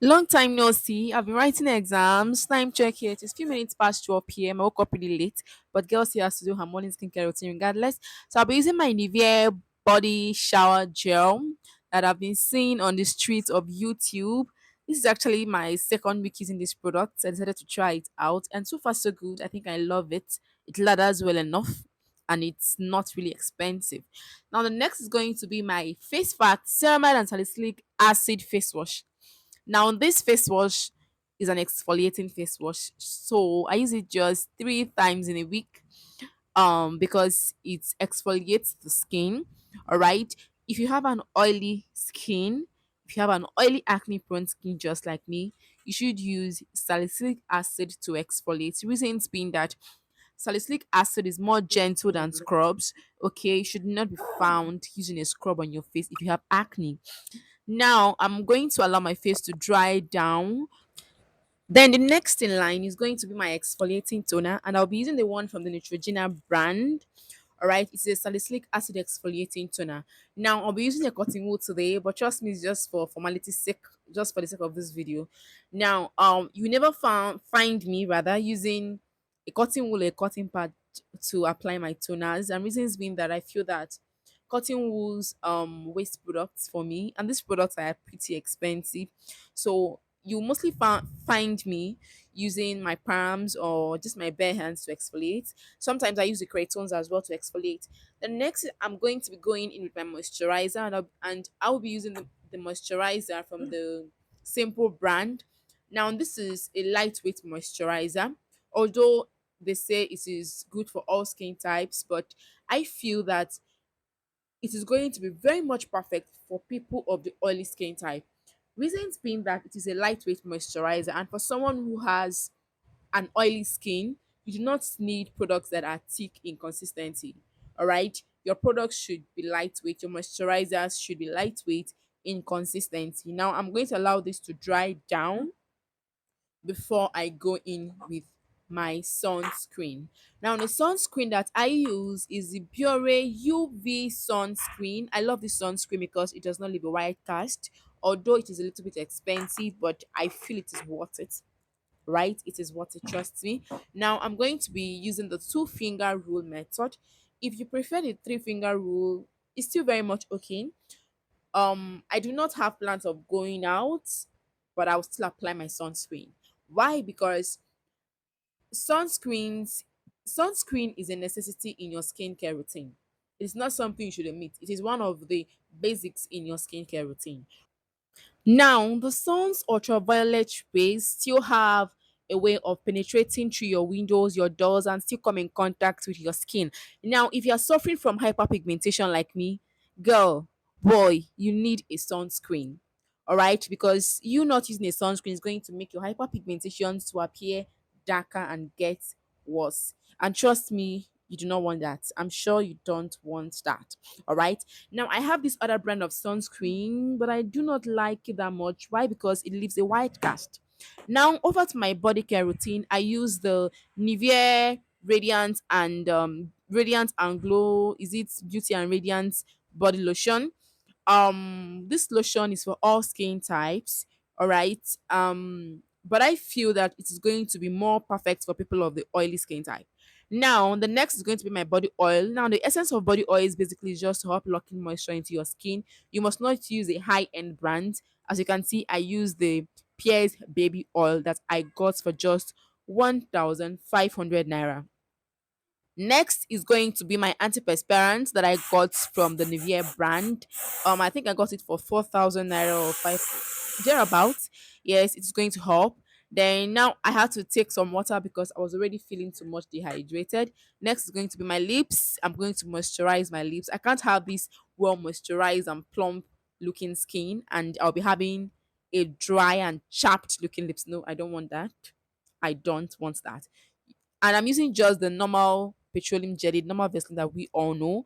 Long time no see. I've been writing exams. Time check here. It is few minutes past 12 p.m. I woke up really late, but girl still has to do her morning skincare routine regardless. So I'll be using my Nivea body shower gel that I've been seeing on the streets of YouTube. This is actually my second week using this product. So I decided to try it out, and so far so good. I think I love it. It lathers well enough, and it's not really expensive. Now the next is going to be my face fat ceramide and salicylic acid face wash. Now, this face wash is an exfoliating face wash, so I use it just 3 times in a week. Because it exfoliates the skin. All right. If you have an oily skin, if you have an oily acne prone skin just like me, you should use salicylic acid to exfoliate. Reasons being that salicylic acid is more gentle than scrubs. Okay, it should not be found using a scrub on your face if you have acne. Now I'm going to allow my face to dry down. Then the next in line is going to be my exfoliating toner, and I'll be using the one from the Neutrogena brand. All right, it's a salicylic acid exfoliating toner. Now I'll be using a cotton wool today, but trust me, it's just for formality's sake, just for the sake of this video. Now, you never find me rather using a cotton wool, or a cotton pad to apply my toners, and reasons being that I feel that cotton wool's waste products for me, and these products are pretty expensive, so you mostly find me using my palms or just my bare hands to exfoliate. Sometimes I use the crayons as well to exfoliate. The next, I'm going to be going in with my moisturizer, and I'll be using the moisturizer from the Simple brand. Now, this is a lightweight moisturizer, although they say it is good for all skin types, but I feel that it is going to be very much perfect for people of the oily skin type. Reasons being that it is a lightweight moisturizer, and for someone who has an oily skin, you do not need products that are thick in consistency. All right, your products should be lightweight, your moisturizers should be lightweight in consistency. Now, I'm going to allow this to dry down before I go in with my sunscreen. Now, the sunscreen that I use is the Pure UV sunscreen. I love this sunscreen because it does not leave a white cast. Although it is a little bit expensive, but I feel it is worth it. Right? It is worth it, trust me. Now, I'm going to be using the two-finger rule method. If you prefer the three-finger rule, it's still very much okay. I do not have plans of going out, but I'll still apply my sunscreen. Why? Because sunscreens sunscreen is a necessity in your skincare routine. It's not something you should omit. It is one of the basics in your skincare routine. Now, the sun's ultraviolet rays still have a way of penetrating through your windows, your doors, and still come in contact with your skin. Now, if you're suffering from hyperpigmentation like me, girl, boy, you need a sunscreen. All right, because you not using a sunscreen is going to make your hyperpigmentation to appear darker and get worse. And trust me, you do not want that. I'm sure you don't want that. All right. Now I have this other brand of sunscreen, but I do not like it that much. Why? Because it leaves a white cast. Now over to my body care routine. I use the Nivea Radiant and Glow. Is it Beauty and Radiance body lotion? This lotion is for all skin types. All right. But I feel that it is going to be more perfect for people of the oily skin type. Now, the next is going to be my body oil. Now, the essence of body oil is basically just to help lock in moisture into your skin. You must not use a high end brand. As you can see, I use the Pierre's baby oil that I got for just 1,500 naira. Next is going to be my antiperspirant that I got from the Nivea brand. I think I got it for 4,000 naira or five thereabouts. Yes, it's going to help. Then now I had to take some water because I was already feeling too much dehydrated. Next is going to be my lips. I'm going to moisturize my lips. I can't have this well moisturized and plump looking skin, and I'll be having a dry and chapped looking lips. No, I don't want that. I don't want that, and I'm using just the normal petroleum jelly, normal Vaseline that we all know.